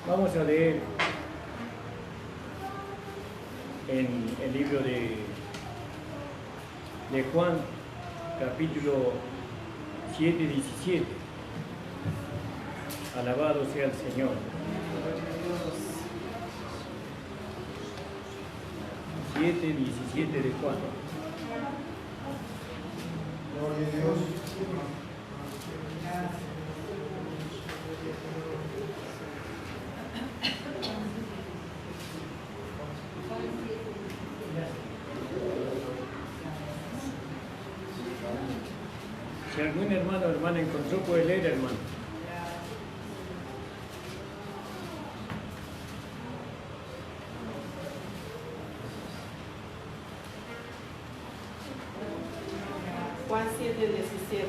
Vamos a leer en el libro de Juan, capítulo 7, 17. Alabado sea el Señor. 7, 17 de Juan. Gloria a Dios. Si algún hermano o hermana encontró, puede leer, hermano. Juan 7, 17.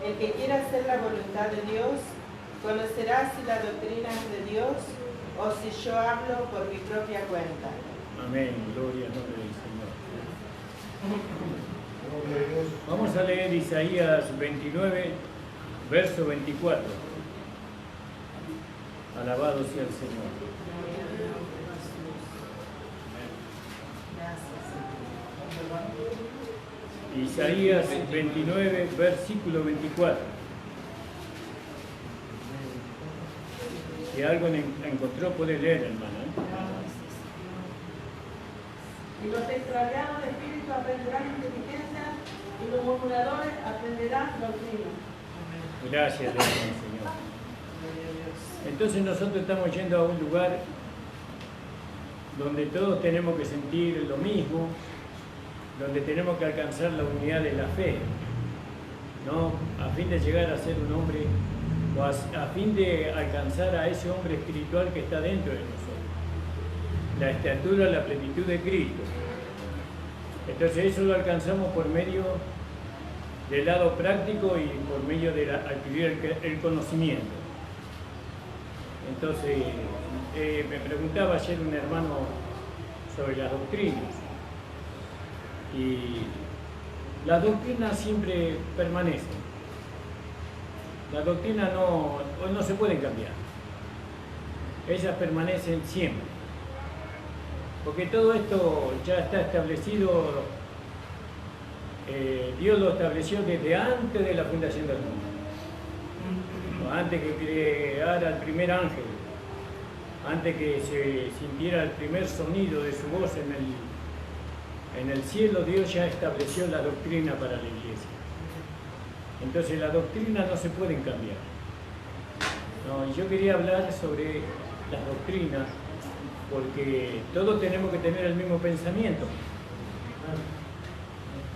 El que quiera hacer la voluntad de Dios, conocerá si la doctrina es de Dios o si yo hablo por mi propia cuenta. Amén. Gloria al nombre del Señor. Gloria a Dios. Vamos a leer Isaías 29, verso 24. Alabado sea el Señor. Isaías 29, versículo 24. Si algo encontró, puede leer, hermano. Y los extraviados de espíritu aprenderán inteligencia, y los murmuradores aprenderán doctrina. Gracias, Señor. Entonces nosotros estamos yendo a un lugar donde todos tenemos que sentir lo mismo, donde tenemos que alcanzar la unidad de la fe, ¿no? A fin de llegar a ser un hombre, o a fin de alcanzar a ese hombre espiritual que está dentro de nosotros. La estatura, la plenitud de Cristo. Entonces eso lo alcanzamos por medio del lado práctico y por medio de adquirir el conocimiento. Entonces, me preguntaba ayer un hermano sobre las doctrinas. Y las doctrinas siempre permanecen. Las doctrinas no se pueden cambiar. Ellas permanecen siempre. Porque todo esto ya está establecido, Dios lo estableció desde antes de la fundación del mundo. Antes que creara el primer ángel, antes que se sintiera el primer sonido de su voz en el cielo, Dios ya estableció la doctrina para la iglesia. Entonces las doctrinas no se pueden cambiar. No, y yo quería hablar sobre las doctrinas, porque todos tenemos que tener el mismo pensamiento.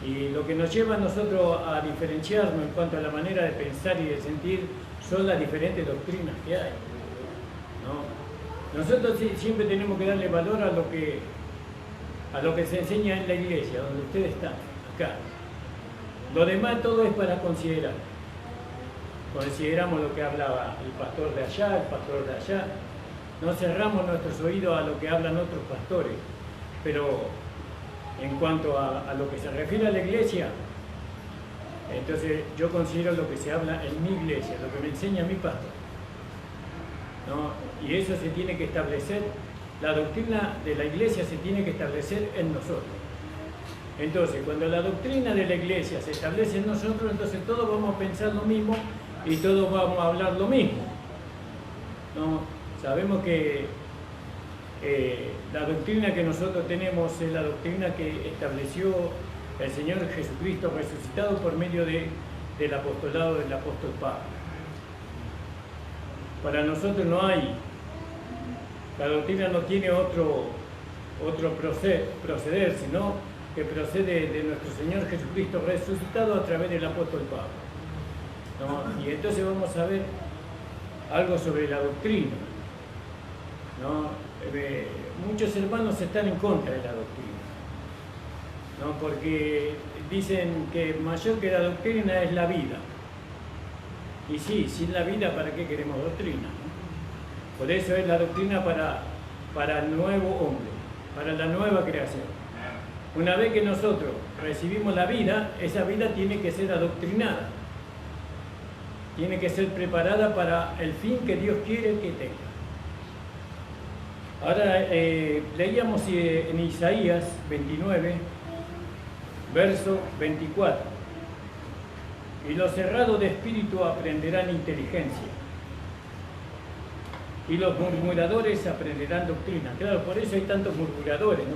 Y lo que nos lleva a nosotros a diferenciarnos en cuanto a la manera de pensar y de sentir son las diferentes doctrinas que hay, ¿no? Nosotros siempre tenemos que darle valor a lo que se enseña en la iglesia, donde usted está, acá. Lo demás todo es para considerar. Consideramos lo que hablaba el pastor de allá, el pastor de allá. No cerramos nuestros oídos a lo que hablan otros pastores, pero en cuanto a lo que se refiere a la iglesia, entonces yo considero lo que se habla en mi iglesia, lo que me enseña mi pastor, ¿no? Y eso se tiene que establecer, la doctrina de la iglesia se tiene que establecer en nosotros. Entonces, cuando la doctrina de la iglesia se establece en nosotros, entonces todos vamos a pensar lo mismo y todos vamos a hablar lo mismo, ¿no? Sabemos que la doctrina que nosotros tenemos es la doctrina que estableció el Señor Jesucristo resucitado por medio del apostolado del apóstol Pablo. Para nosotros no hay, la doctrina no tiene otro proceder, sino que procede de nuestro Señor Jesucristo resucitado a través del apóstol Pablo, ¿no? Y entonces vamos a ver algo sobre la doctrina, ¿no? Muchos hermanos están en contra de la doctrina, ¿no? Porque dicen que mayor que la doctrina es la vida. Y sí, sin la vida, ¿para qué queremos doctrina? Por eso es la doctrina para el nuevo hombre, para la nueva creación. Una vez que nosotros recibimos la vida, esa vida tiene que ser adoctrinada. tiene que ser preparada para el fin que Dios quiere que tenga. Ahora leíamos en Isaías 29, verso 24. Y los cerrados de espíritu aprenderán inteligencia, y los murmuradores aprenderán doctrina. Claro, por eso hay tantos murmuradores, ¿no?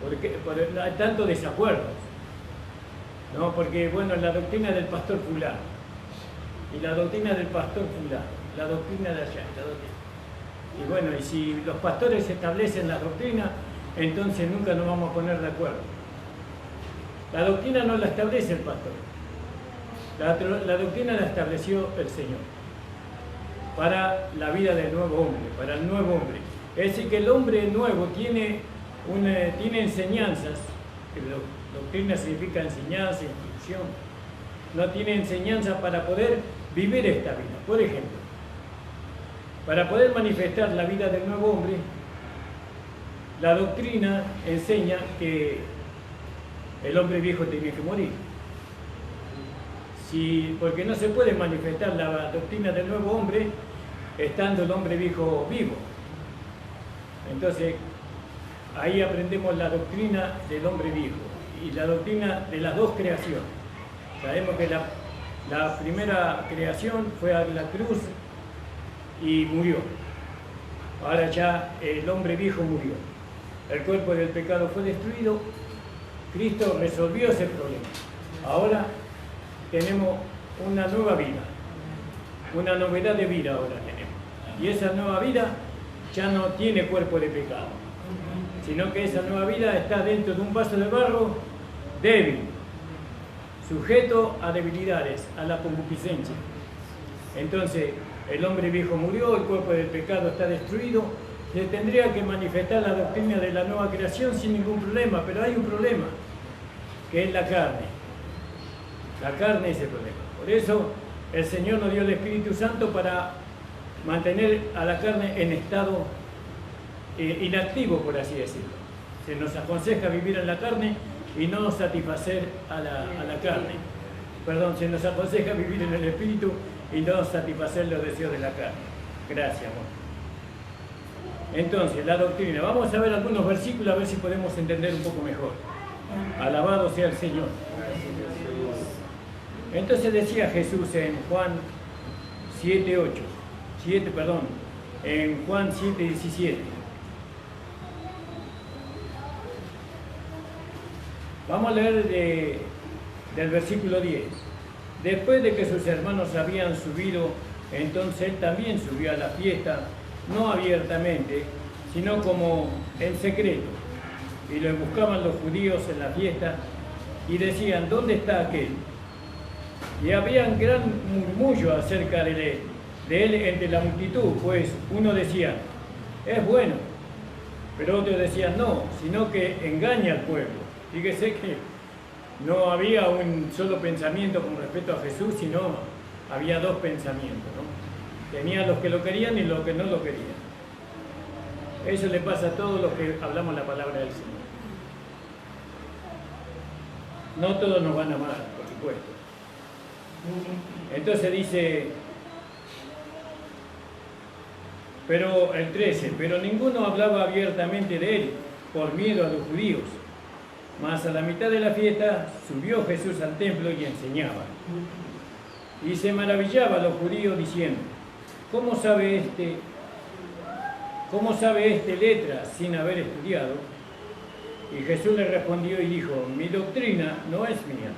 Porque hay tantos desacuerdos, ¿no? Porque, bueno, la doctrina del pastor fulano, y la doctrina del pastor fulano, la doctrina de allá, la doctrina. Y bueno, y si los pastores establecen la doctrina, entonces nunca nos vamos a poner de acuerdo. La doctrina no la establece el pastor. La doctrina la estableció el Señor para la vida del nuevo hombre, para el nuevo hombre. Es decir, que el hombre nuevo tiene enseñanzas, que doctrina significa enseñanza, instrucción. No tiene enseñanza para poder vivir esta vida. Por ejemplo, para poder manifestar la vida del nuevo hombre, la doctrina enseña que el hombre viejo tiene que morir. Porque no se puede manifestar la doctrina del nuevo hombre estando el hombre viejo vivo. Entonces, ahí aprendemos la doctrina del hombre viejo y la doctrina de las dos creaciones. Sabemos que la primera creación fue a la cruz y murió. Ahora ya el hombre viejo murió. El cuerpo del pecado fue destruido. Cristo resolvió ese problema. Ahora tenemos una nueva vida, una novedad de vida ahora tenemos. Y esa nueva vida ya no tiene cuerpo de pecado, sino que esa nueva vida está dentro de un vaso de barro débil, sujeto a debilidades, a la concupiscencia. Entonces, el hombre viejo murió, el cuerpo del pecado está destruido, se tendría que manifestar la doctrina de la nueva creación sin ningún problema, pero hay un problema, que es la carne. La carne es el problema. Por eso el Señor nos dio el Espíritu Santo para mantener a la carne en estado inactivo, por así decirlo. Se nos aconseja vivir en la carne y no satisfacer a la carne. Perdón, se nos aconseja vivir en el Espíritu y no satisfacer los deseos de la carne. Gracias, amor. Entonces, la doctrina. Vamos a ver algunos versículos a ver si podemos entender un poco mejor. Alabado sea el Señor. Entonces decía Jesús en Juan 7:8, en Juan 7:17. Vamos a leer del versículo 10. Después de que sus hermanos habían subido, entonces él también subió a la fiesta, no abiertamente, sino como en secreto. Y lo buscaban los judíos en la fiesta y decían, ¿dónde está aquel? Y había un gran murmullo acerca de él entre la multitud, pues uno decía, es bueno, pero otros decían, no, sino que engaña al pueblo. Fíjese que no había un solo pensamiento con respecto a Jesús, sino había dos pensamientos, ¿no? Tenía los que lo querían y los que no lo querían. Eso le pasa a todos los que hablamos la palabra del Señor. No todos nos van a amar, por supuesto. Entonces dice, pero el 13, pero ninguno hablaba abiertamente de él por miedo a los judíos. Mas a la mitad de la fiesta subió Jesús al templo y enseñaba. Y se maravillaba a los judíos diciendo, ¿cómo sabe este letra sin haber estudiado? Y Jesús le respondió y dijo, mi doctrina no es mía,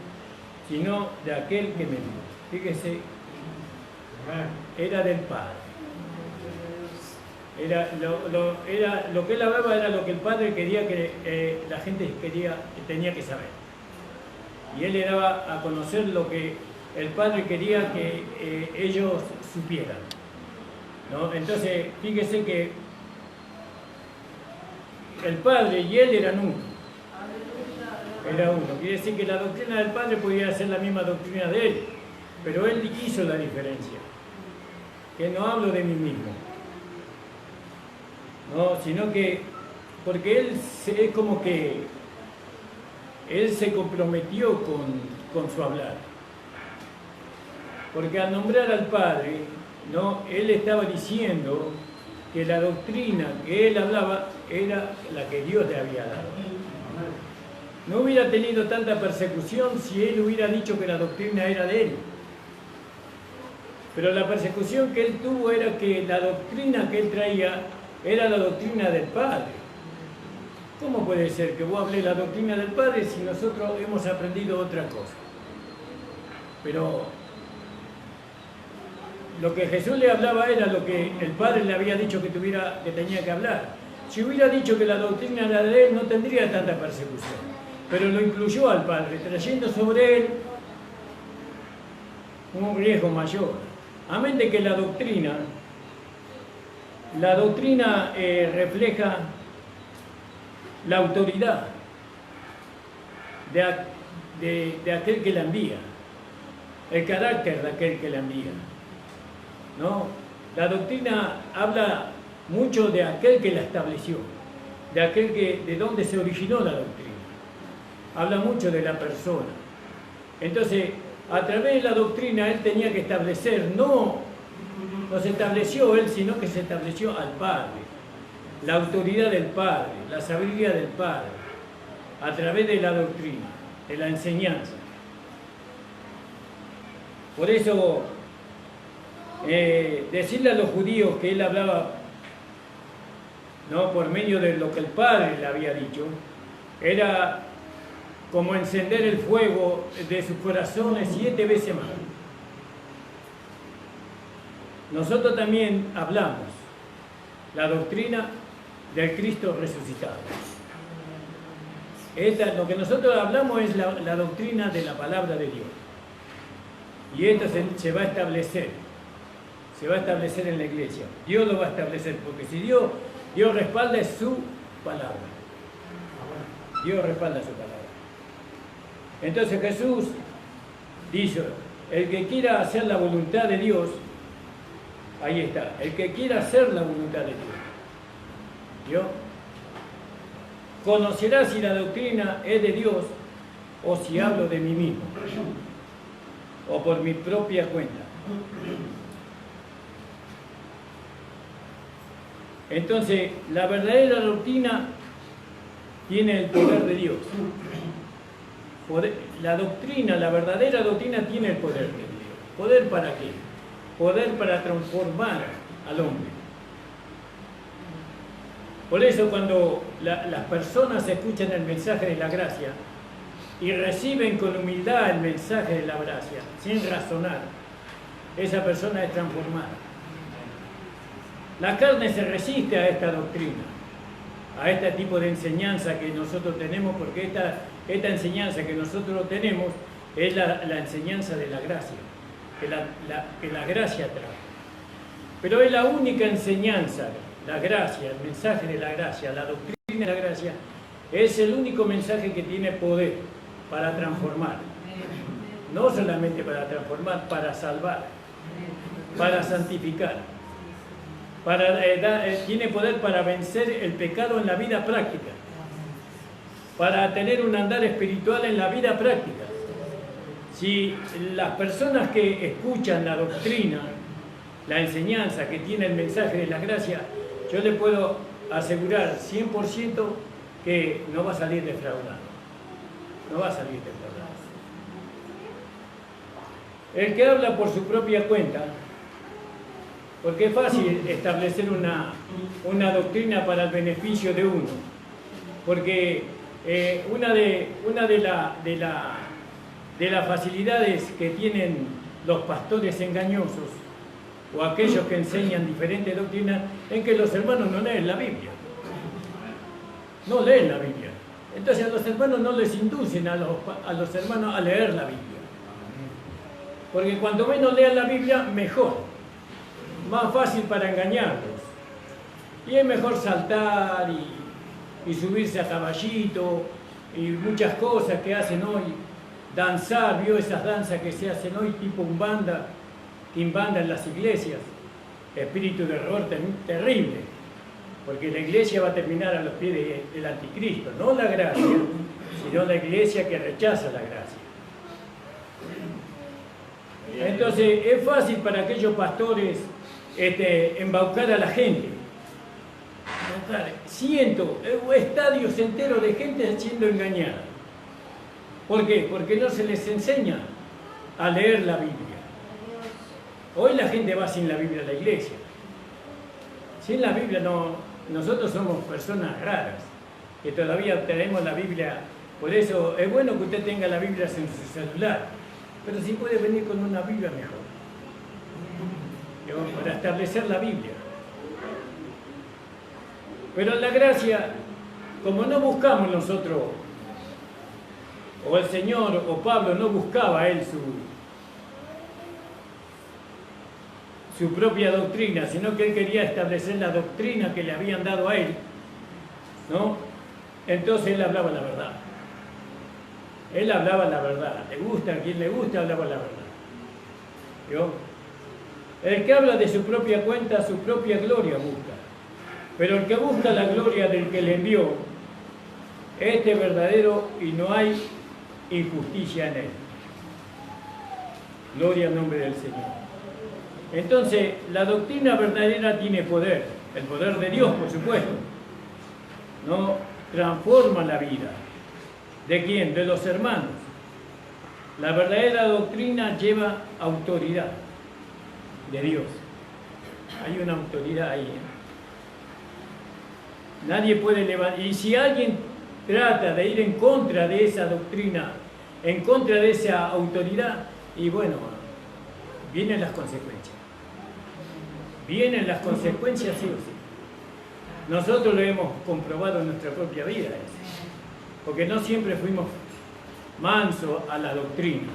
sino de aquel que me dio. Fíjese, era del Padre. Lo que él hablaba era lo que el Padre quería que la gente tenía que saber. Y él le daba a conocer lo que el Padre quería que ellos supieran, ¿no? Entonces, fíjese que el Padre y él eran uno. Era uno. Quiere decir que la doctrina del Padre podía ser la misma doctrina de él, pero él hizo la diferencia. Que no hablo de mí mismo, no, sino que porque él es como que él se comprometió con su hablar. Porque al nombrar al Padre, ¿no? Él estaba diciendo que la doctrina que él hablaba era la que Dios le había dado. No hubiera tenido tanta persecución si él hubiera dicho que la doctrina era de él. Pero la persecución que él tuvo era que la doctrina que él traía era la doctrina del Padre. ¿Cómo puede ser que vos hables la doctrina del Padre si nosotros hemos aprendido otra cosa? Pero lo que Jesús le hablaba era lo que el Padre le había dicho que tenía que hablar. Si hubiera dicho que la doctrina era de él, no tendría tanta persecución. Pero lo incluyó al Padre, trayendo sobre él un riesgo mayor. Amén de que la doctrina refleja la autoridad de aquel que la envía, el carácter de aquel que la envía, ¿no? La doctrina habla mucho de aquel que la estableció, de dónde se originó la doctrina. Habla mucho de la persona. Entonces, a través de la doctrina él tenía que establecer, no se estableció él, sino que se estableció al Padre, la autoridad del Padre, la sabiduría del Padre, a través de la doctrina, de la enseñanza. Por eso, decirle a los judíos que él hablaba, ¿no?, por medio de lo que el Padre le había dicho, era como encender el fuego de sus corazones 7 veces más. Nosotros también hablamos la doctrina del Cristo resucitado. Lo que nosotros hablamos es la doctrina de la palabra de Dios. Y esto se va a establecer en la iglesia. Dios lo va a establecer, porque si Dios respalda su palabra. Dios respalda su palabra. Entonces Jesús dice, el que quiera hacer la voluntad de Dios, ahí está, el que quiera hacer la voluntad de Dios, ¿yo? Conocerá si la doctrina es de Dios o si hablo de mí mismo, o por mi propia cuenta. Entonces, la verdadera doctrina tiene el poder de Dios. La verdadera doctrina tiene el poder de Dios. ¿Poder para qué? Poder para transformar al hombre. Por eso cuando las personas escuchan el mensaje de la gracia y reciben con humildad el mensaje de la gracia, sin razonar, esa persona es transformada. La carne se resiste a esta doctrina, a este tipo de enseñanza que nosotros tenemos, porque esta enseñanza que nosotros tenemos es la enseñanza de la gracia, que la gracia trae. Pero es la única enseñanza, la gracia, el mensaje de la gracia, la doctrina de la gracia, es el único mensaje que tiene poder para transformar. No solamente para transformar, para salvar, para santificar. Tiene poder para vencer el pecado en la vida práctica, para tener un andar espiritual en la vida práctica. Si las personas que escuchan la doctrina, la enseñanza que tiene el mensaje de la gracia, yo le puedo asegurar 100% que no va a salir defraudado. No va a salir defraudado. El que habla por su propia cuenta, porque es fácil establecer una doctrina para el beneficio de uno, porque una de las facilidades que tienen los pastores engañosos o aquellos que enseñan diferentes doctrinas es que los hermanos no leen la Biblia. No leen la Biblia. Entonces a los hermanos no les inducen a los hermanos a leer la Biblia. Porque cuanto menos lean la Biblia, mejor. Más fácil para engañarlos. Y es mejor saltar y subirse a caballito y muchas cosas que hacen hoy. Danzar, vio esas danzas que se hacen hoy tipo umbanda, quimbanda en las iglesias. Espíritu de error terrible. Porque la iglesia va a terminar a los pies del anticristo. No la gracia, sino la iglesia que rechaza la gracia. Entonces es fácil para aquellos pastores embaucar a la gente. Cientos, estadios enteros de gente siendo engañada. ¿Por qué? Porque no se les enseña a leer la Biblia. Hoy la gente va sin la Biblia a la iglesia. Sin la Biblia no, nosotros somos personas raras, que todavía tenemos la Biblia. Por eso es bueno que usted tenga la Biblia en su celular, pero si puede venir con una Biblia mejor. Para establecer la Biblia. Pero la gracia, como no buscamos nosotros, o el Señor o Pablo no buscaba él su propia doctrina, sino que él quería establecer la doctrina que le habían dado a él, ¿no? Entonces él hablaba la verdad. Él hablaba la verdad. Le gusta, a quien le gusta, hablaba la verdad. ¿Yo? El que habla de su propia cuenta, su propia gloria busca. Pero el que busca la gloria del que le envió, este es verdadero y no hay injusticia en él. Gloria al nombre del Señor. Entonces, la doctrina verdadera tiene poder, el poder de Dios, por supuesto, ¿no? Transforma la vida. ¿De quién? De los hermanos. La verdadera doctrina lleva autoridad de Dios. Hay una autoridad ahí. Nadie puede levantar. Y si alguien trata de ir en contra de esa doctrina, en contra de esa autoridad, y bueno, vienen las consecuencias. Vienen las consecuencias sí o sí. Nosotros lo hemos comprobado en nuestra propia vida, porque no siempre fuimos mansos a la doctrina.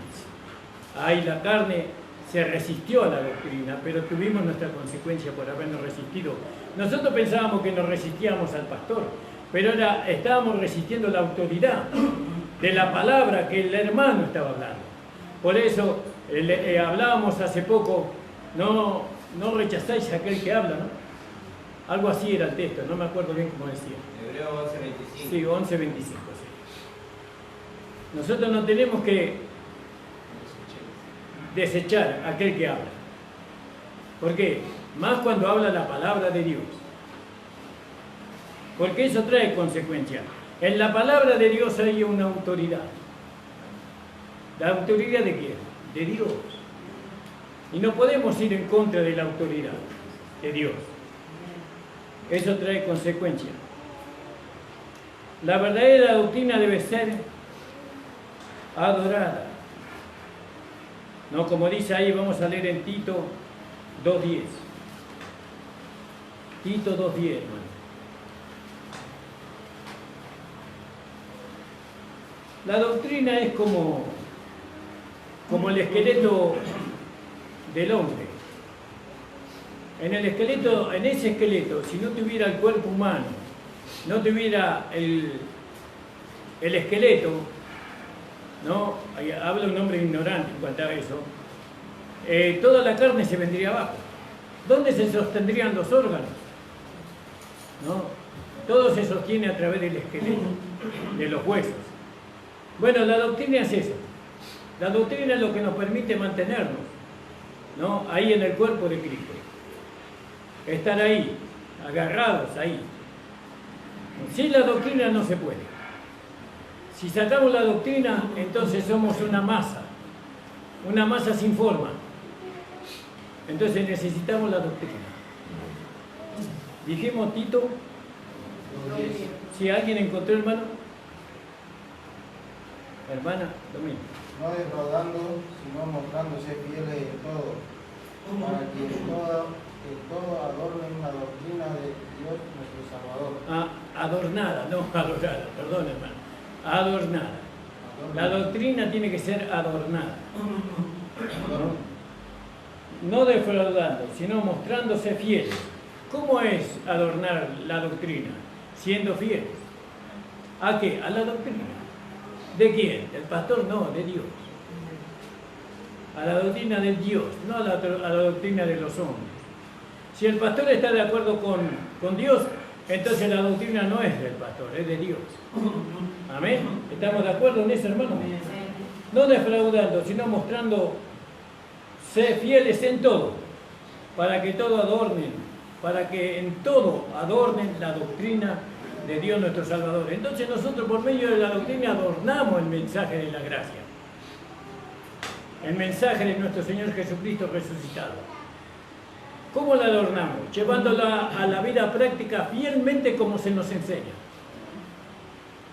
Ahí la carne se resistió a la doctrina, pero tuvimos nuestra consecuencia por habernos resistido. Nosotros pensábamos que nos resistíamos al pastor, pero estábamos resistiendo la autoridad de la palabra que el hermano estaba hablando. Por eso hablábamos hace poco, no rechazáis a aquel que habla, ¿no? Algo así era el texto, no me acuerdo bien cómo decía. Hebreo 11:25. Sí, 11:25, sí. Nosotros no tenemos que desechar a aquel que habla. ¿Por qué? Más cuando habla la palabra de Dios. Porque eso trae consecuencias. En la palabra de Dios hay una autoridad. ¿La autoridad de quién? De Dios. Y no podemos ir en contra de la autoridad de Dios. Eso trae consecuencias. La verdadera doctrina debe ser adorada. No, como dice ahí, vamos a leer en Tito 2:10. Tito 2:10, hermano. La doctrina es como el esqueleto del hombre. En ese esqueleto, si no tuviera el cuerpo humano, no tuviera el esqueleto, ¿no? Habla un hombre ignorante en cuanto a eso, toda la carne se vendría abajo. ¿Dónde se sostendrían los órganos? ¿No? Todo se sostiene a través del esqueleto, de los huesos. Bueno, la doctrina es eso. La doctrina es lo que nos permite mantenernos, ¿no? Ahí en el cuerpo de Cristo. Estar ahí, agarrados ahí. Sin la doctrina no se puede. Si sacamos la doctrina, entonces somos una masa sin forma. Entonces necesitamos la doctrina. Dijimos Tito, si alguien encontró, hermano, hermana, domingo. No defraudando, sino mostrándose fieles en todo, para que todo adornen la doctrina de Dios nuestro Salvador. Adornada, no adorada, perdón, hermano. Adornada. La doctrina tiene que ser adornada. No defraudando, sino mostrándose fieles. ¿Cómo es adornar la doctrina? Siendo fieles. ¿A qué? A la doctrina. ¿De quién? ¿Del pastor? No, de Dios. A la doctrina del Dios, no a la doctrina de los hombres. Si el pastor está de acuerdo con Dios, entonces la doctrina no es del pastor, es de Dios. Amén. ¿Estamos de acuerdo en eso, hermano? No defraudando, sino mostrando Sed fieles en todo, para que todo adornen, para que en todo adornen la doctrina de Dios nuestro Salvador. Entonces nosotros por medio de la doctrina adornamos el mensaje de la gracia, el mensaje de nuestro Señor Jesucristo resucitado. ¿Cómo la adornamos? Llevándola a la vida práctica fielmente como se nos enseña.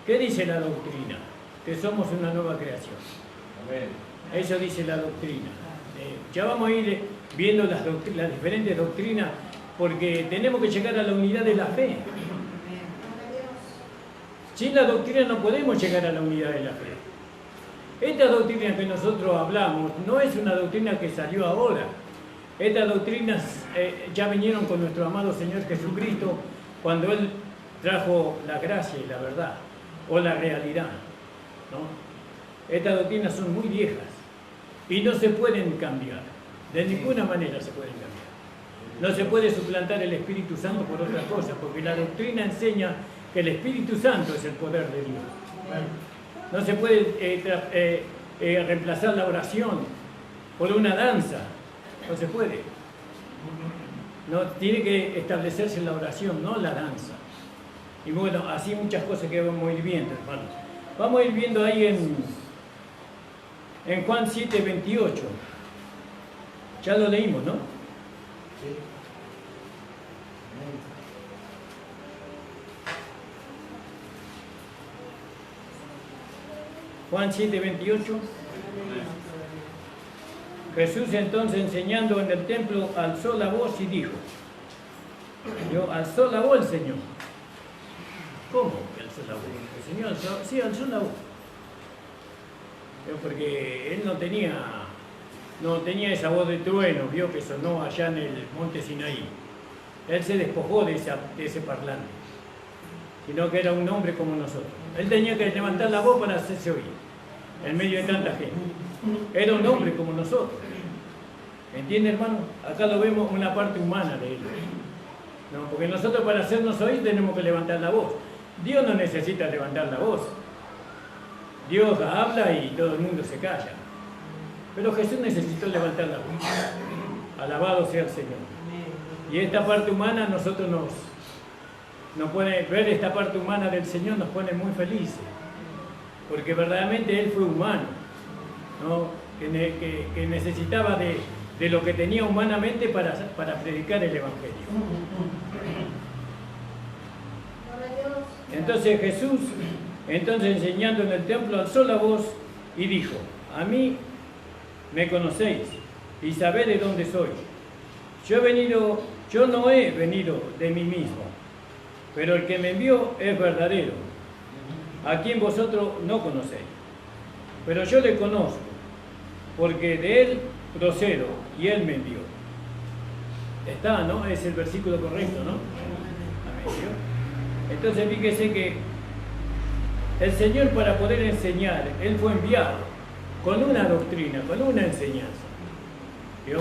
¿Qué dice la doctrina? Que somos una nueva creación. Amén. Eso dice la doctrina. Ya vamos a ir viendo las diferentes doctrinas, porque tenemos que llegar a la unidad de la fe. Sin la doctrina no podemos llegar a la unidad de la fe. Esta doctrina que nosotros hablamos no es una doctrina que salió ahora. Estas doctrinas ya vinieron con nuestro amado Señor Jesucristo cuando Él trajo la gracia y la verdad, o la realidad, ¿no? Estas doctrinas son muy viejas y no se pueden cambiar. De ninguna manera se pueden cambiar. No se puede suplantar el Espíritu Santo por otra cosa, porque la doctrina enseña que el Espíritu Santo es el poder de Dios. No se puede reemplazar la oración por una danza. No se puede. No, tiene que establecerse la oración, no la danza. Y bueno, así muchas cosas que vamos a ir viendo, hermanos. Vamos a ir viendo ahí en Juan 7:28. Ya lo leímos, ¿no? Sí. Juan 7:28. Jesús entonces enseñando en el templo alzó la voz y dijo, alzó la voz el Señor. ¿Cómo que alzó la voz? El Señor alzó la voz. Porque él no tenía esa voz de trueno, vio que sonó allá en el monte Sinaí. Él se despojó de ese parlante, sino que era un hombre como nosotros. Él tenía que levantar la voz para hacerse oír en medio de tanta gente. Era un hombre como nosotros. ¿Entiende, hermano? Acá lo vemos una parte humana de él. ¿No? Porque nosotros para hacernos oír tenemos que levantar la voz. Dios no necesita levantar la voz. Dios habla y todo el mundo se calla. Pero Jesús necesitó levantar la voz. Alabado sea el Señor. Y esta parte humana nosotros nos pone, ver esta parte humana del Señor nos pone muy felices. Porque verdaderamente Él fue humano, ¿no? que necesitaba de lo que tenía humanamente para predicar el Evangelio. Entonces Jesús, enseñando en el templo, alzó la voz y dijo, a mí me conocéis y sabéis de dónde soy. Yo no he venido de mí mismo, pero el que me envió es verdadero, a quien vosotros no conocéis. Pero yo le conozco, porque de él procedo y él me envió. Está, ¿no? Es el versículo correcto, ¿no? Amén. Entonces fíjese que el Señor, para poder enseñar, Él fue enviado con una doctrina, con una enseñanza. ¿Vio?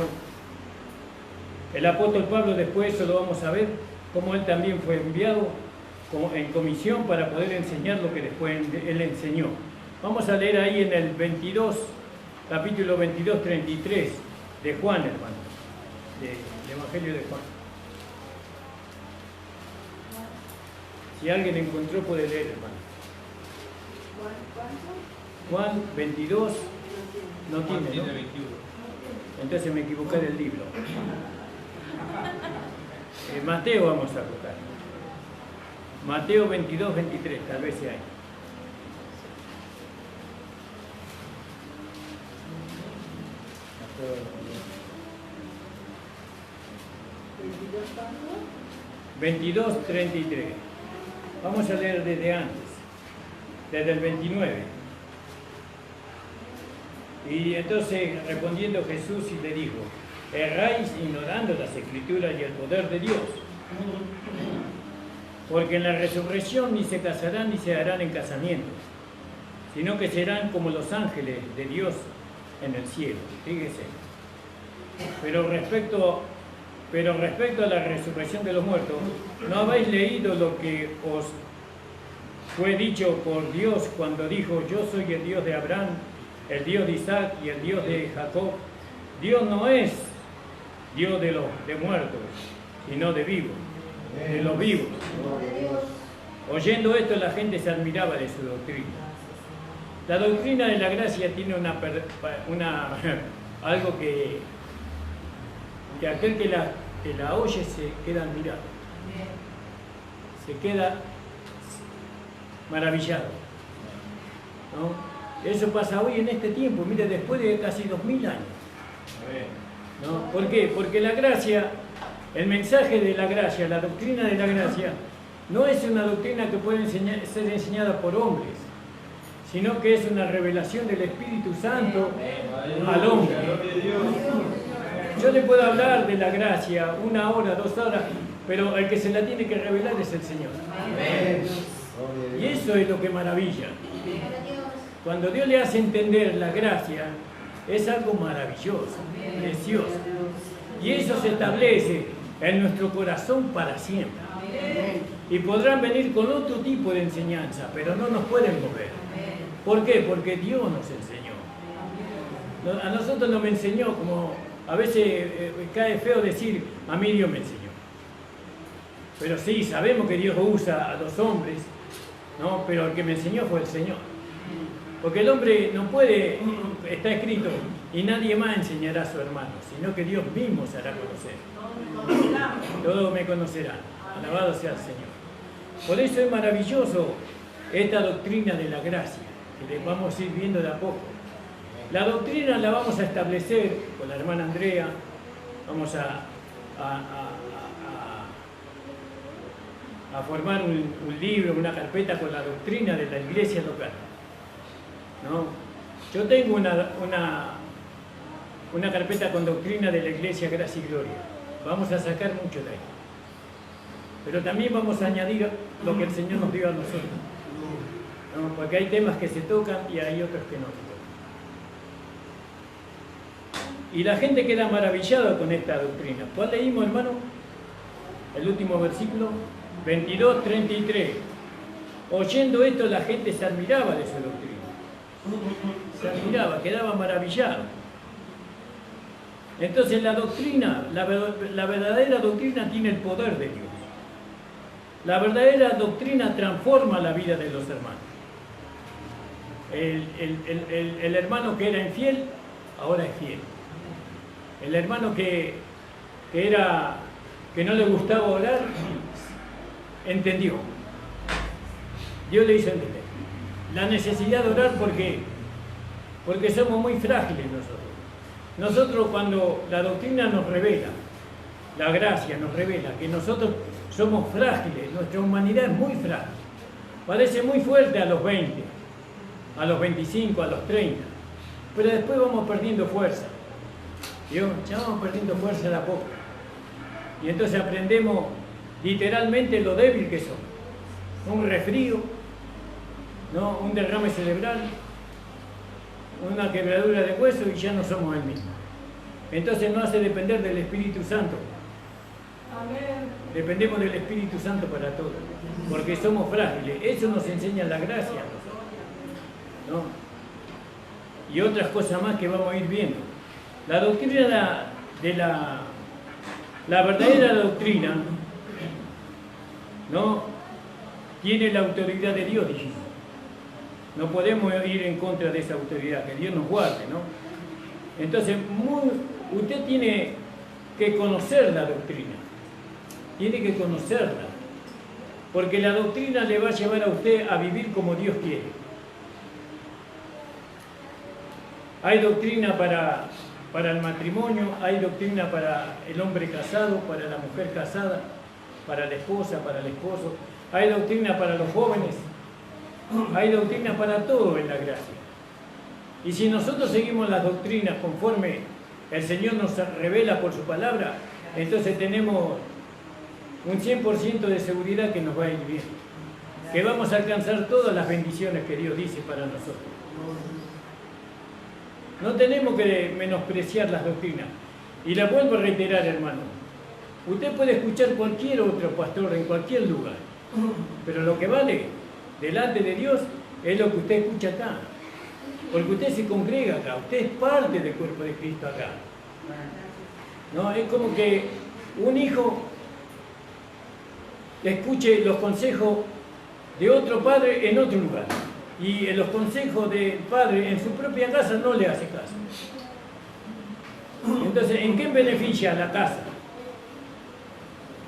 El apóstol Pablo, después eso lo vamos a ver, cómo él también fue enviado en comisión para poder enseñar lo que después él enseñó. Vamos a leer ahí en el 22, capítulo 22, 33 de Juan, hermano, del Evangelio de Juan. Si alguien encontró, puede leer, hermano. Juan 22, no tiene, ¿no? 21. Entonces me equivoqué del libro. Mateo vamos a buscar. Mateo 22, 23, tal vez sea ahí. ¿22, 33? Vamos a leer desde antes, desde el 29. Y entonces respondiendo Jesús y le dijo, erráis ignorando las Escrituras y el poder de Dios, porque en la resurrección ni se casarán ni se harán en casamiento, sino que serán como los ángeles de Dios en el cielo. Fíjese. Pero respecto a la resurrección de los muertos, ¿no habéis leído lo que os fue dicho por Dios cuando dijo, yo soy el Dios de Abraham, el Dios de Isaac y el Dios de Jacob? Dios no es Dios de muertos, sino de vivos, de los vivos. Oyendo esto, la gente se admiraba de su doctrina. La doctrina de la gracia tiene algo que aquel que la oye se queda admirado, se queda maravillado, ¿no? Eso pasa hoy en este tiempo, mire, después de casi 2000 años. ¿No? ¿Por qué? Porque la gracia, el mensaje de la gracia, la doctrina de la gracia, no es una doctrina que puede ser enseñada por hombres, sino que es una revelación del Espíritu Santo al hombre. Yo le puedo hablar de la gracia 1 hora, 2 horas, pero el que se la tiene que revelar es el Señor. Y eso es lo que maravilla. Cuando Dios le hace entender la gracia, es algo maravilloso, precioso. Y eso se establece en nuestro corazón para siempre. Y podrán venir con otro tipo de enseñanza, pero no nos pueden mover. ¿Por qué? Porque Dios nos enseñó. A nosotros no me enseñó, como a veces cae feo decir, a mí Dios me enseñó. Pero sí, sabemos que Dios usa a los hombres, ¿no? Pero el que me enseñó fue el Señor. Porque el hombre no puede, está escrito, y nadie más enseñará a su hermano, sino que Dios mismo se hará conocer. Todos me conocerán. Alabado sea el Señor. Por eso es maravilloso esta doctrina de la gracia, que le vamos a ir viendo de a poco. La doctrina la vamos a establecer con la hermana Andrea, vamos a formar un libro, una carpeta con la doctrina de la iglesia local. ¿No? Yo tengo una carpeta con doctrina de la iglesia Gracia y Gloria. Vamos a sacar mucho de ahí. Pero también vamos a añadir lo que el Señor nos dio a nosotros. ¿No? Porque hay temas que se tocan y hay otros que no se tocan. Y la gente queda maravillada con esta doctrina. ¿Cuál leímos, hermano? El último versículo, 22, 33. Oyendo esto, la gente se admiraba de su doctrina. Se admiraba, quedaba maravillado. Entonces la doctrina, la verdadera doctrina tiene el poder de Dios. La verdadera doctrina transforma la vida de los hermanos. El hermano que era infiel, ahora es fiel. El hermano que no le gustaba orar, entendió. Dios le hizo entender la necesidad de orar, porque somos muy frágiles nosotros. Nosotros, cuando la doctrina nos revela, la gracia nos revela que nosotros somos frágiles, nuestra humanidad es muy frágil. Parece muy fuerte a los 20, a los 25, a los 30, pero después vamos perdiendo fuerza. Ya vamos perdiendo fuerza de a poco. Y entonces aprendemos literalmente lo débil que somos. Un resfrío, ¿no? Un derrame cerebral, una quebradura de hueso y ya no somos el mismo. Entonces nos hace depender del Espíritu Santo. Amén. Dependemos del Espíritu Santo para todo, porque somos frágiles. Eso nos enseña la gracia, ¿no? Y otras cosas más que vamos a ir viendo. La doctrina de la verdadera doctrina, ¿no? Tiene la autoridad de Dios, dijimos. No podemos ir en contra de esa autoridad, que Dios nos guarde, ¿no? Entonces, usted tiene que conocer la doctrina. Tiene que conocerla. Porque la doctrina le va a llevar a usted a vivir como Dios quiere. Hay doctrina para el matrimonio, hay doctrina para el hombre casado, para la mujer casada, para la esposa, para el esposo. Hay doctrina para los jóvenes. Hay doctrina para todo en la gracia. Y si nosotros seguimos las doctrinas conforme el Señor nos revela por su palabra, entonces tenemos un 100% de seguridad que nos va a ir bien. Que vamos a alcanzar todas las bendiciones que Dios dice para nosotros. No tenemos que menospreciar las doctrinas. Y la vuelvo a reiterar, hermano. Usted puede escuchar cualquier otro pastor en cualquier lugar. Pero lo que vale delante de Dios es lo que usted escucha acá. Porque usted se congrega acá, usted es parte del cuerpo de Cristo acá. ¿No? Es como que un hijo escuche los consejos de otro padre en otro lugar y los consejos del padre en su propia casa no le hace caso. Entonces, ¿en qué beneficia a la casa?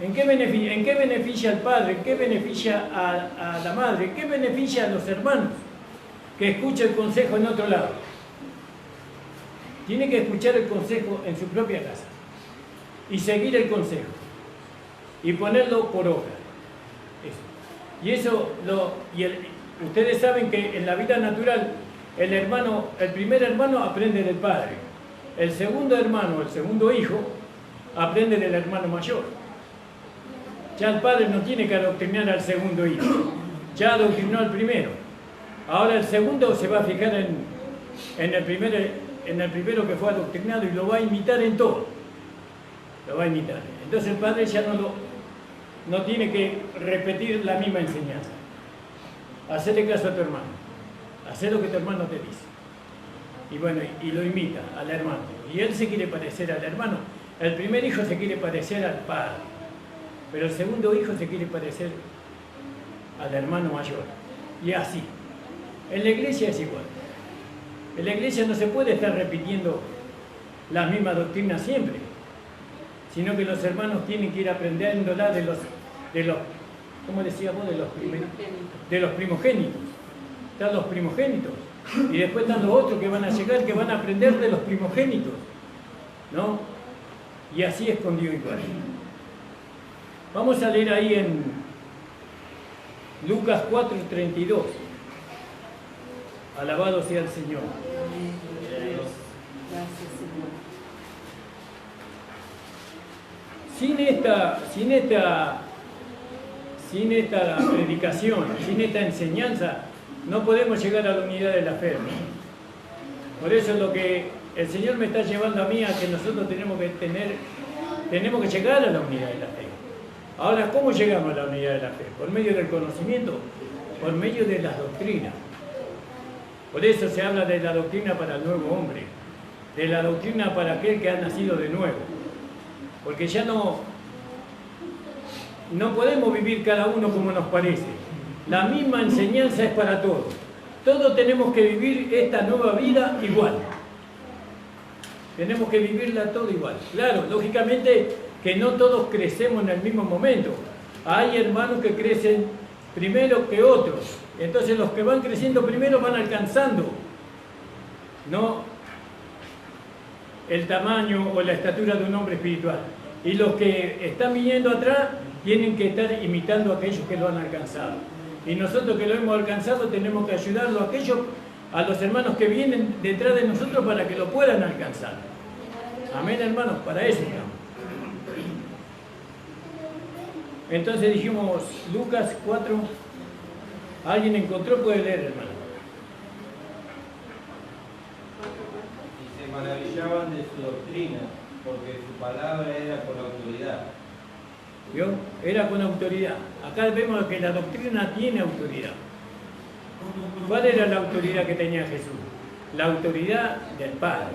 ¿En qué beneficia al padre? ¿En qué beneficia a la madre? ¿En qué beneficia a los hermanos que escucha el consejo en otro lado? Tiene que escuchar el consejo en su propia casa y seguir el consejo y ponerlo por obra. Ustedes saben que en la vida natural el primer hermano aprende del padre, el segundo hermano, el segundo hijo, aprende del hermano mayor. Ya el padre no tiene que adoctrinar al segundo hijo, ya adoctrinó al primero. Ahora el segundo se va a fijar en el primero que fue adoctrinado y lo va a imitar en todo. Lo va a imitar. Entonces el padre ya no tiene que repetir la misma enseñanza. Hacerle caso a tu hermano. Hacer lo que tu hermano te dice. Y bueno, y lo imita al hermano. Y él se quiere parecer al hermano. El primer hijo se quiere parecer al padre. Pero el segundo hijo se quiere parecer al hermano mayor. Y así. En la iglesia es igual. En la iglesia no se puede estar repitiendo las mismas doctrinas siempre, sino que los hermanos tienen que ir aprendiéndola de los ¿cómo decía vos? De los primogénitos. Están los primogénitos. Y después están los otros que van a llegar, que van a aprender de los primogénitos. ¿No? Y así es con Dios igual. Vamos a leer ahí en Lucas 4:32. Alabado sea el Señor. Gracias, Señor. Sin esta predicación, sin esta enseñanza, no podemos llegar a la unidad de la fe. Por eso es lo que el Señor me está llevando a mí, a que nosotros tenemos que llegar a la unidad de la fe. Ahora, ¿cómo llegamos a la unidad de la fe? Por medio del conocimiento, por medio de las doctrinas. Por eso se habla de la doctrina para el nuevo hombre, de la doctrina para aquel que ha nacido de nuevo. Porque ya no podemos vivir cada uno como nos parece. La misma enseñanza es para todos. Todos tenemos que vivir esta nueva vida igual. Tenemos que vivirla todo igual. Claro, lógicamente que no todos crecemos en el mismo momento. Hay hermanos que crecen primero que otros. Entonces los que van creciendo primero van alcanzando, ¿no?, el tamaño o la estatura de un hombre espiritual. Y los que están viniendo atrás tienen que estar imitando a aquellos que lo han alcanzado. Y nosotros que lo hemos alcanzado tenemos que ayudarlo a los hermanos que vienen detrás de nosotros para que lo puedan alcanzar. Amén, hermanos, para eso estamos. Entonces dijimos Lucas 4. ¿Alguien encontró? Puede leer, hermano. Y se maravillaban de su doctrina, porque su palabra era con autoridad. ¿Vio? Era con autoridad. Acá vemos que la doctrina tiene autoridad. ¿Cuál era la autoridad que tenía Jesús? La autoridad del Padre.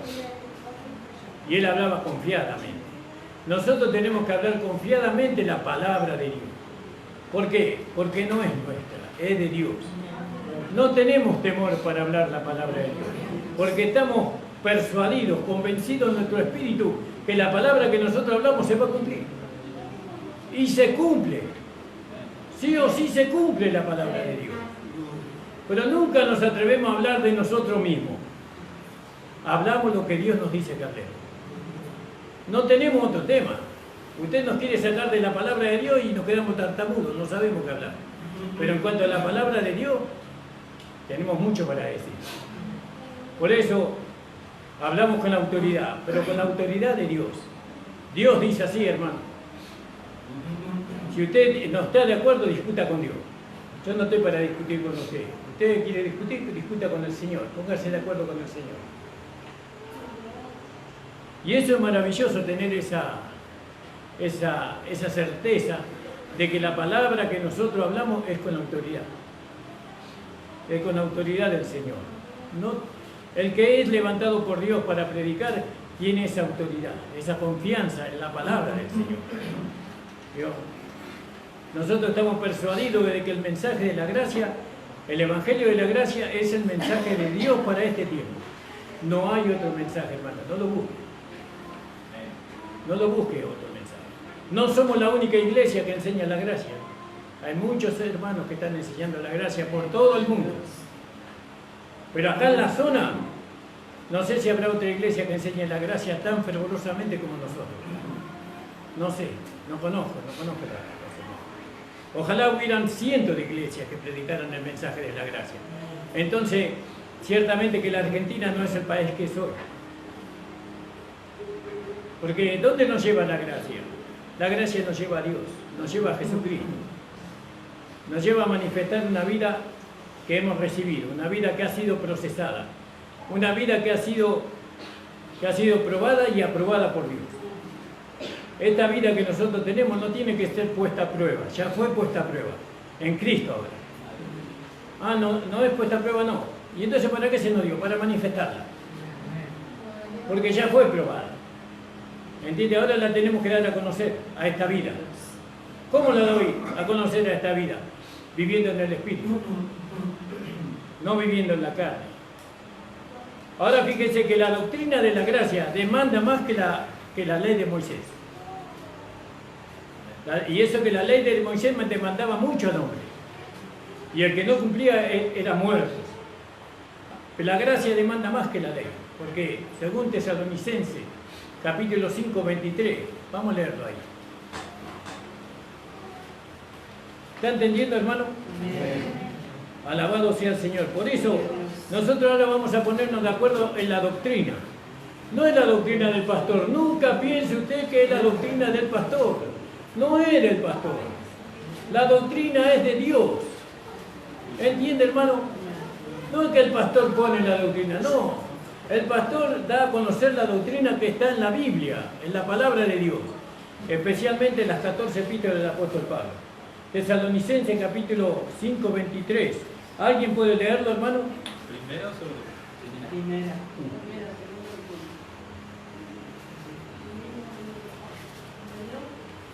Y él hablaba confiadamente. Nosotros tenemos que hablar confiadamente la palabra de Dios. ¿Por qué? Porque no es nuestra, es de Dios. No tenemos temor para hablar la palabra de Dios, porque estamos persuadidos, convencidos en nuestro espíritu que la palabra que nosotros hablamos se va a cumplir. Y se cumple. Sí o sí se cumple la palabra de Dios. Pero nunca nos atrevemos a hablar de nosotros mismos. Hablamos lo que Dios nos dice que hablemos. No tenemos otro tema. Usted nos quiere sacar de la palabra de Dios y nos quedamos tartamudos, no sabemos qué hablar. Pero en cuanto a la palabra de Dios, tenemos mucho para decir. Por eso hablamos con la autoridad, pero con la autoridad de Dios. Dios dice así, hermano. Si usted no está de acuerdo, discuta con Dios. Yo no estoy para discutir con usted. Usted quiere discutir, discuta con el Señor. Póngase de acuerdo con el Señor. Y eso es maravilloso, tener esa certeza de que la palabra que nosotros hablamos es con autoridad. Es con autoridad del Señor. No, el que es levantado por Dios para predicar tiene esa autoridad, esa confianza en la palabra del Señor. ¿Vio? Nosotros estamos persuadidos de que el mensaje de la gracia, el Evangelio de la gracia, es el mensaje de Dios para este tiempo. No hay otro mensaje, hermano, no lo busque. No lo busque otro mensaje. No somos la única iglesia que enseña la gracia. Hay muchos hermanos que están enseñando la gracia por todo el mundo. Pero acá en la zona, no sé si habrá otra iglesia que enseñe la gracia tan fervorosamente como nosotros. No sé, no conozco la. Ojalá hubieran cientos de iglesias que predicaran el mensaje de la gracia. Entonces, ciertamente que la Argentina no es el país que es hoy. Porque ¿dónde nos lleva la gracia? La gracia nos lleva a Dios, nos lleva a Jesucristo. Nos lleva a manifestar una vida que hemos recibido, una vida que ha sido procesada, una vida que ha sido probada y aprobada por Dios. Esta vida que nosotros tenemos no tiene que ser puesta a prueba, ya fue puesta a prueba, en Cristo ahora. Ah, no es puesta a prueba, no. ¿Y entonces para qué se nos dio? Para manifestarla. Porque ya fue probada. ¿Entiende? Ahora la tenemos que dar a conocer, a esta vida. ¿Cómo la doy a conocer a esta vida? Viviendo en el Espíritu, no viviendo en la carne. Ahora fíjense que la doctrina de la gracia demanda más que la ley de Moisés. Y eso que la ley de Moisés me demandaba mucho al hombre. Y el que no cumplía era muerto. Pero la gracia demanda más que la ley. Porque según Tesalonicenses, capítulo 5, 23, vamos a leerlo ahí. ¿Está entendiendo, hermano? Alabado sea el Señor. Por eso, nosotros ahora vamos a ponernos de acuerdo en la doctrina. No es la doctrina del pastor. Nunca piense usted que es la doctrina del pastor. No es del pastor. La doctrina es de Dios. ¿Entiende, hermano? No es que el pastor pone la doctrina, no. El pastor da a conocer la doctrina que está en la Biblia, en la palabra de Dios. Especialmente en las 14 epístolas del apóstol Pablo. Tesalonicenses capítulo 5, 23. ¿Alguien puede leerlo, hermano? ¿Primera o segunda? Primera.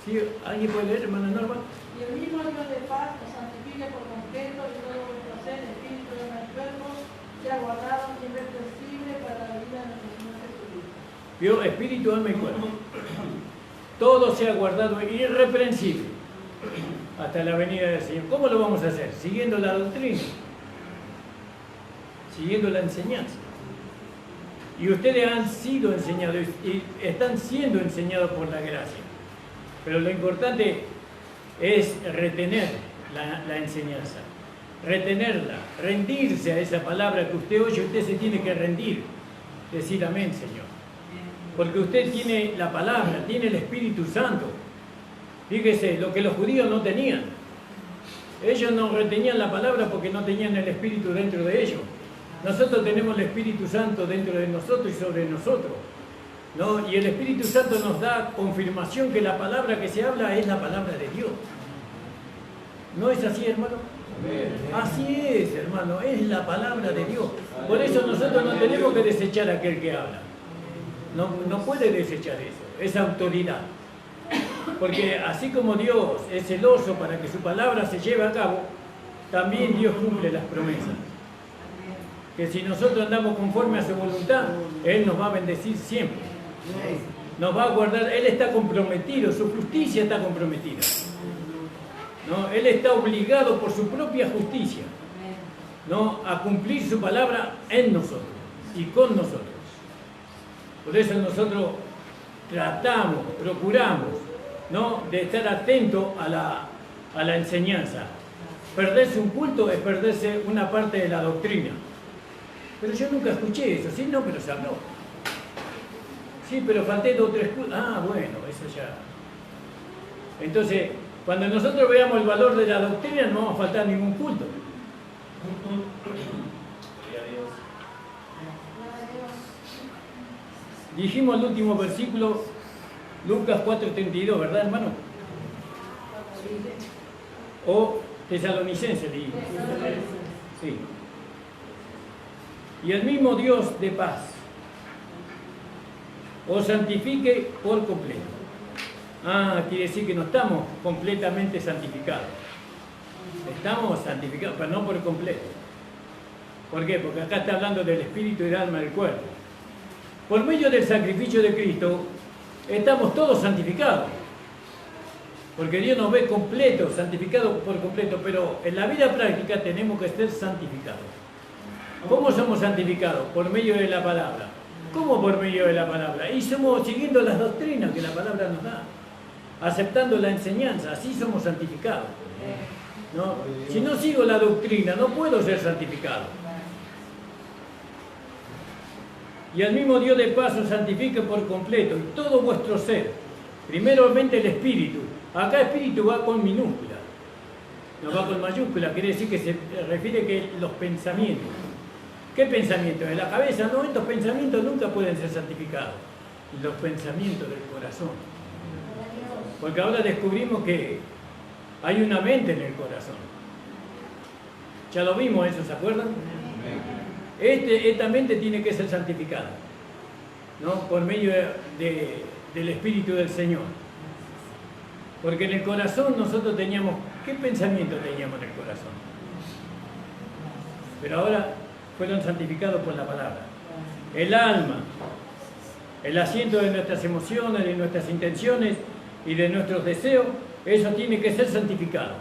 Sí, ¿alguien puede leer, hermana Norma? Y el mismo Dios de paz nos santifique por completo y todo vuestro ser, espíritu y alma y cuerpo, sea guardado irreprensible para la vida de nuestro Señor Jesucristo. ¿Vio? Espíritu, alma y cuerpo. Todo sea guardado irreprensible hasta la venida del Señor. ¿Cómo lo vamos a hacer? Siguiendo la doctrina, siguiendo la enseñanza. Y ustedes han sido enseñados y están siendo enseñados por la gracia. Pero lo importante es retener la enseñanza, retenerla, rendirse a esa palabra que usted oye. Usted se tiene que rendir, decir amén, Señor. Porque usted tiene la palabra, tiene el Espíritu Santo. Fíjese, lo que los judíos no tenían. Ellos no retenían la palabra porque no tenían el Espíritu dentro de ellos. Nosotros tenemos el Espíritu Santo dentro de nosotros y sobre nosotros, ¿no? Y el Espíritu Santo nos da confirmación que la palabra que se habla es la palabra de Dios. ¿No es así, hermano? Así es, hermano, es la palabra de Dios. Por eso nosotros no tenemos que desechar a aquel que habla. No puede desechar eso, esa autoridad. Porque así como Dios es celoso para que su palabra se lleve a cabo, también Dios cumple las promesas. Que si nosotros andamos conforme a su voluntad, Él nos va a bendecir siempre. Nos va a guardar, Él está comprometido, su justicia está comprometida. ¿No? Él está obligado por su propia justicia, ¿no?, a cumplir su palabra en nosotros y con nosotros. Por eso nosotros tratamos, procuramos, ¿no?, de estar atentos a la enseñanza. Perderse un culto es perderse una parte de la doctrina. Pero yo nunca escuché eso. Sí, no, pero se habló. Sí, pero falté 2 o 3 cultos. Ah, bueno, eso ya. Entonces, cuando nosotros veamos el valor de la doctrina, no vamos a faltar ningún culto. Dijimos el último versículo, Lucas 4:32, ¿verdad, hermano? O Tesalonicenses, dijimos. Sí. Y el mismo Dios de paz os santifique por completo. Ah, quiere decir que no estamos completamente santificados. Estamos santificados, pero no por completo. ¿Por qué? Porque acá está hablando del espíritu y del alma del cuerpo. Por medio del sacrificio de Cristo, estamos todos santificados. Porque Dios nos ve completos, santificados por completo, pero en la vida práctica tenemos que ser santificados. ¿Cómo somos santificados? Por medio de la palabra. ¿Cómo por medio de la palabra? Y somos siguiendo las doctrinas que la palabra nos da, aceptando la enseñanza, así somos santificados. ¿No? Si no sigo la doctrina, no puedo ser santificado. Y al mismo Dios de paz os santifique por completo, y todo vuestro ser, primeramente el espíritu. Acá espíritu va con minúscula, no va con mayúscula, quiere decir que se refiere que los pensamientos. ¿Qué pensamientos? De la cabeza, no, estos pensamientos nunca pueden ser santificados. Los pensamientos del corazón. Porque ahora descubrimos que hay una mente en el corazón. Ya lo vimos eso, ¿se acuerdan? Esta mente tiene que ser santificada, ¿no? Por medio del Espíritu del Señor. Porque en el corazón nosotros teníamos, ¿qué pensamiento teníamos en el corazón? Pero ahora fueron santificados por la palabra. El alma, el asiento de nuestras emociones, de nuestras intenciones y de nuestros deseos, eso tiene que ser santificado.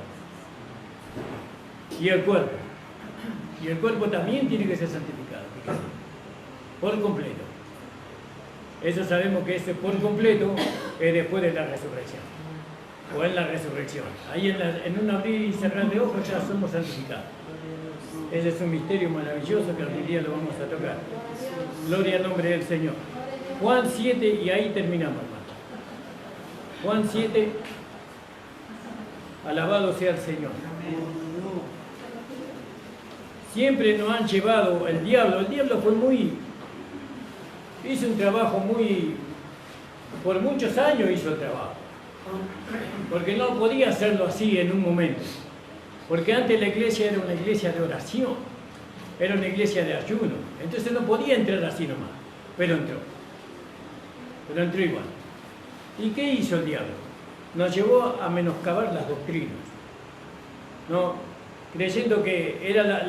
Y el cuerpo también tiene que ser santificado, fíjate, por completo. Eso sabemos que ese por completo es después de la resurrección, o en la resurrección. Ahí en un abrir y cerrar de ojos ya somos santificados. Ese es un misterio maravilloso que algún día lo vamos a tocar. Gloria al nombre del Señor. Juan 7, y ahí terminamos, hermano. Juan 7, alabado sea el Señor. Siempre nos han llevado el diablo hizo un trabajo por muchos años hizo el trabajo, porque no podía hacerlo así en un momento, porque antes la iglesia era una iglesia de oración, era una iglesia de ayuno, entonces no podía entrar así nomás, pero entró igual. ¿Y qué hizo el diablo? Nos llevó a menoscabar las doctrinas, ¿no? Creyendo que era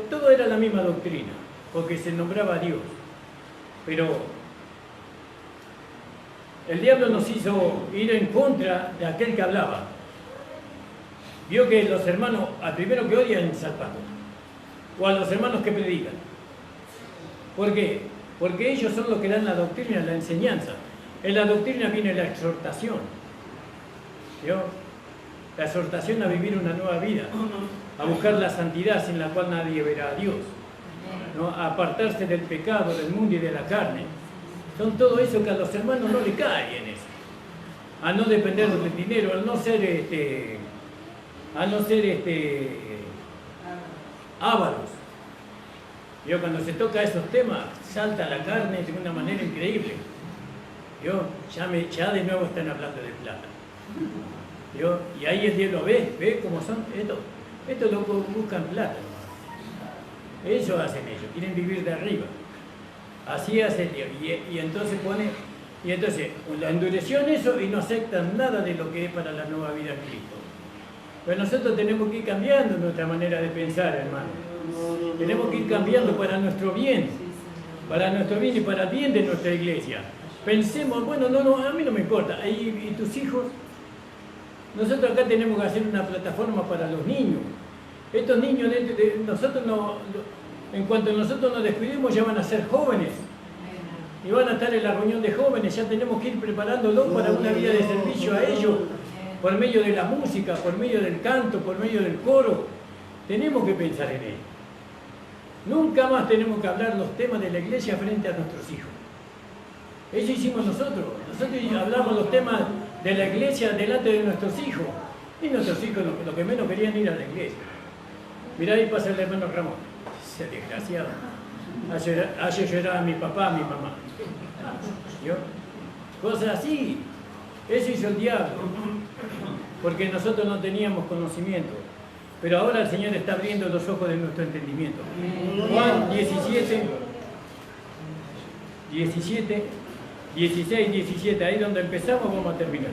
todo era la misma doctrina, porque se nombraba a Dios. Pero el diablo nos hizo ir en contra de aquel que hablaba. Vio que los hermanos, al primero que odian es al pastor, o a los hermanos que predican. ¿Por qué? Porque ellos son los que dan la doctrina, la enseñanza. En la doctrina viene la exhortación, ¿vio? La exhortación a vivir una nueva vida, a buscar la santidad sin la cual nadie verá a Dios, ¿no? A apartarse del pecado, del mundo y de la carne. Son todo eso que a los hermanos no le cae en eso. A no depender del dinero, a no ser ávaros. Yo cuando se toca esos temas, salta la carne de una manera increíble. Ya de nuevo están hablando de plata. Y ahí el diablo ve cómo son estos locos buscan plata nomás. Eso hacen ellos, quieren vivir de arriba. Así hace el diablo. Y entonces la endureció en eso y no aceptan nada de lo que es para la nueva vida en Cristo. Pero nosotros tenemos que ir cambiando nuestra manera de pensar, hermano. Tenemos que ir cambiando para nuestro bien y para el bien de nuestra iglesia. Pensemos, bueno, a mí no me importa. ¿Y tus hijos? Nosotros acá tenemos que hacer una plataforma para los niños. Estos niños, en cuanto nosotros nos descuidemos, ya van a ser jóvenes. Y van a estar en la reunión de jóvenes. Ya tenemos que ir preparándolos para una vida de servicio a ellos, por medio de la música, por medio del canto, por medio del coro. Tenemos que pensar en ello. Nunca más tenemos que hablar los temas de la iglesia frente a nuestros hijos. Eso hicimos nosotros. Nosotros hablamos los temas de la iglesia delante de nuestros hijos. Y nuestros hijos lo que menos querían ir a la iglesia. Mirá, ahí pasa el hermano Ramón. Ese desgraciado. Hace llorar a mi papá, a mi mamá. ¿Yo? Cosas así. Eso hizo el diablo. Porque nosotros no teníamos conocimiento. Pero ahora el Señor está abriendo los ojos de nuestro entendimiento. Juan 17, 16, 17, ahí donde empezamos vamos a terminar.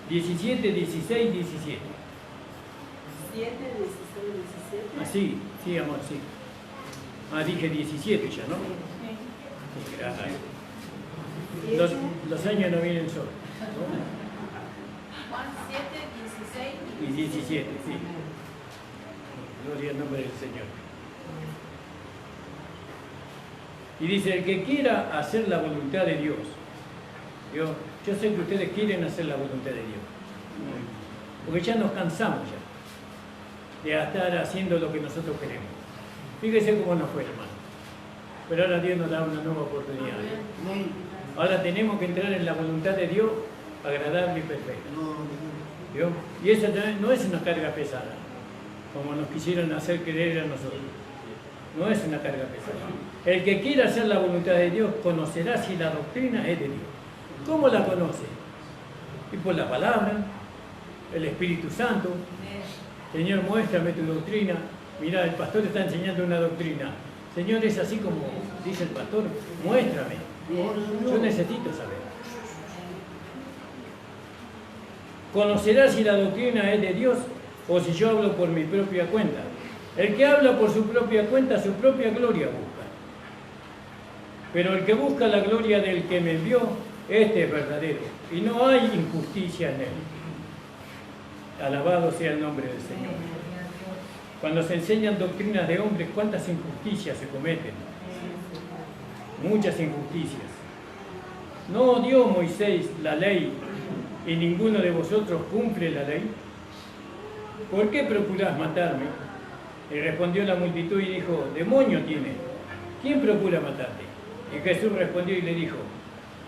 17, 16, 17. 7, 16, 17. Ah, sí, sí, amor, sí. Ah, dije 17 ya, ¿no? Sí. Los años no vienen solos. Juan 7, 16 Y 17, sí. Gloria al nombre del Señor. Y dice, el que quiera hacer la voluntad de Dios. Yo sé que ustedes quieren hacer la voluntad de Dios. Porque ya nos cansamos ya de estar haciendo lo que nosotros queremos. Fíjese cómo nos fue, hermano. Pero ahora Dios nos da una nueva oportunidad. Ahora tenemos que entrar en la voluntad de Dios, agradable y perfecta. ¿Vio? Y eso no es una carga pesada, como nos quisieron hacer creer a nosotros. No es una carga pesada. El que quiera hacer la voluntad de Dios conocerá si la doctrina es de Dios. ¿Cómo la conoce? Y por la palabra, el Espíritu Santo. Señor, muéstrame tu doctrina. Mira, el pastor está enseñando una doctrina. Señor, es así como dice el pastor, muéstrame. Yo necesito saber. Conocerá si la doctrina es de Dios o si yo hablo por mi propia cuenta. El que habla por su propia cuenta, su propia gloria busca. Pero el que busca la gloria del que me envió, este es verdadero. Y no hay injusticia en él. Alabado sea el nombre del Señor. Cuando se enseñan doctrinas de hombres, ¿cuántas injusticias se cometen? Muchas injusticias. ¿No dio Moisés la ley y ninguno de vosotros cumple la ley? ¿Por qué procurás matarme? Y respondió la multitud y dijo, demonio tiene. ¿Quién procura matarte? Y Jesús respondió y le dijo,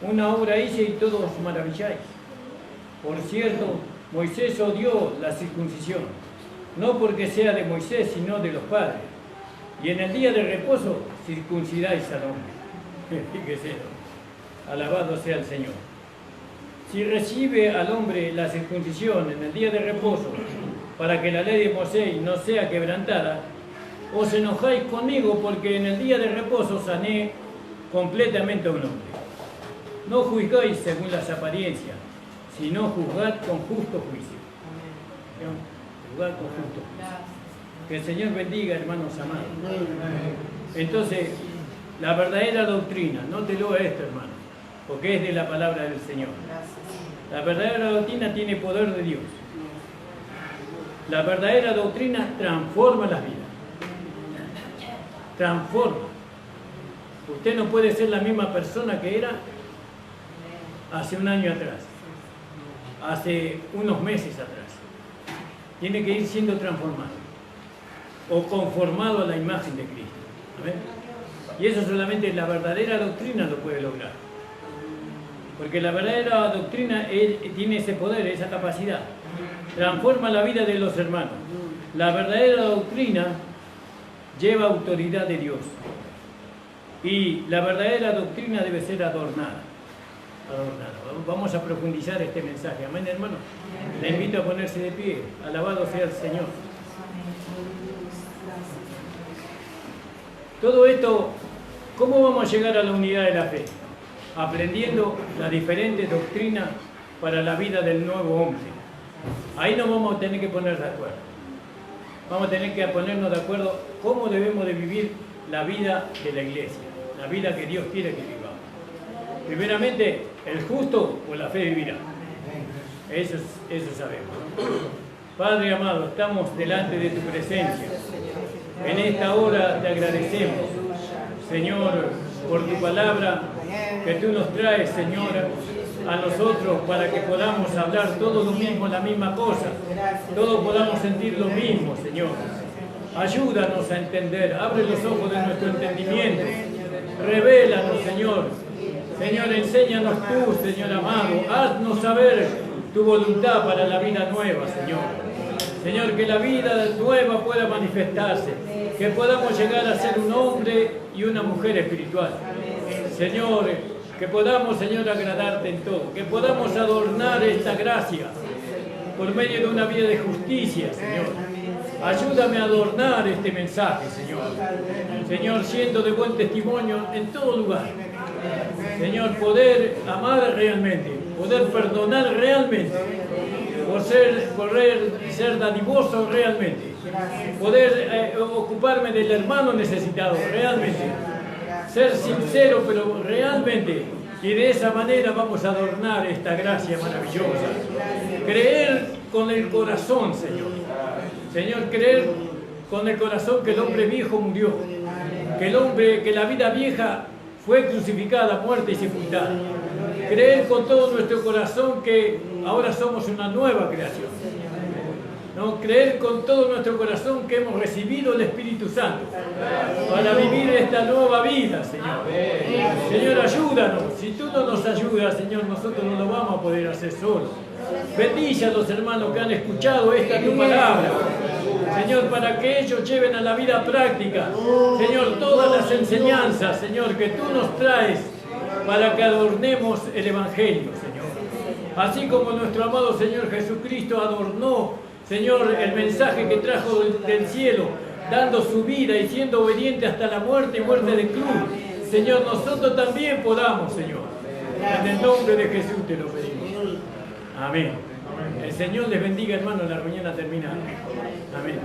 una obra hice y todos os maravilláis. Por cierto, Moisés odió la circuncisión, no porque sea de Moisés, sino de los padres. Y en el día de reposo circuncidáis al hombre. Fíjese, alabado sea el Señor. Si recibe al hombre la circuncisión en el día de reposo, para que la ley de Moisés no sea quebrantada, os enojáis conmigo porque en el día de reposo sané completamente a un hombre. No juzgáis según las apariencias, sino juzgad con justo juicio. Juzgad con justo juicio. Que el Señor bendiga, hermanos amados. Entonces, la verdadera doctrina, nótelo a esto, hermano, porque es de la palabra del Señor. La verdadera doctrina tiene poder de Dios. La verdadera doctrina transforma las vidas. Transforma. Usted no puede ser la misma persona que era hace un año atrás, hace unos meses atrás. Tiene que ir siendo transformado o conformado a la imagen de Cristo. ¿Amén? Y eso solamente la verdadera doctrina lo puede lograr. Porque la verdadera doctrina tiene ese poder, esa capacidad. Transforma la vida de los hermanos. La verdadera doctrina lleva autoridad de Dios. Y la verdadera doctrina debe ser adornada. Vamos a profundizar este mensaje. Amén, hermano. Le invito a ponerse de pie. Alabado sea el Señor. Todo esto, ¿cómo vamos a llegar a la unidad de la fe? Aprendiendo las diferentes doctrinas para la vida del nuevo hombre. Ahí nos vamos a tener que poner de acuerdo. Vamos a tener que ponernos de acuerdo cómo debemos de vivir la vida de la iglesia, la vida que Dios quiere que vivamos. Primeramente, el justo por la fe vivirá. Eso sabemos, ¿no? Padre amado, estamos delante de tu presencia. En esta hora te agradecemos, Señor, por tu palabra que tú nos traes, Señor, a nosotros para que podamos hablar todo lo mismo, la misma cosa. Todos podamos sentir lo mismo, Señor. Ayúdanos a entender, abre los ojos de nuestro entendimiento. Revélanos, Señor. Señor, enséñanos tú, Señor amado. Haznos saber tu voluntad para la vida nueva, Señor. Señor, que la vida nueva pueda manifestarse. Que podamos llegar a ser un hombre y una mujer espiritual. Señor, que podamos, Señor, agradarte en todo. Que podamos adornar esta gracia por medio de una vida de justicia, Señor. Ayúdame a adornar este mensaje, Señor. Señor, siendo de buen testimonio en todo lugar. Señor, poder amar realmente, poder perdonar realmente, poder ser dadivoso realmente, poder ocuparme del hermano necesitado realmente, ser sincero pero realmente, y de esa manera vamos a adornar esta gracia maravillosa. Creer con el corazón, Señor. Señor, creer con el corazón que el hombre viejo murió, que la vida vieja fue crucificada, muerta y sepultada. Creer con todo nuestro corazón que ahora somos una nueva creación. ¿No? Creer con todo nuestro corazón que hemos recibido el Espíritu Santo para vivir esta nueva vida, Señor. Señor, ayúdanos. Si tú no nos ayudas, Señor, nosotros no lo vamos a poder hacer solos. Bendice a los hermanos que han escuchado esta tu palabra, Señor, para que ellos lleven a la vida práctica, Señor, todas las enseñanzas, Señor, que tú nos traes para que adornemos el Evangelio, Señor. Así como nuestro amado Señor Jesucristo adornó, Señor, el mensaje que trajo del cielo, dando su vida y siendo obediente hasta la muerte y muerte de cruz. Señor, nosotros también podamos, Señor. En el nombre de Jesús te lo pedimos. Amén. El Señor les bendiga, hermanos. La reunión ha terminado. Amén.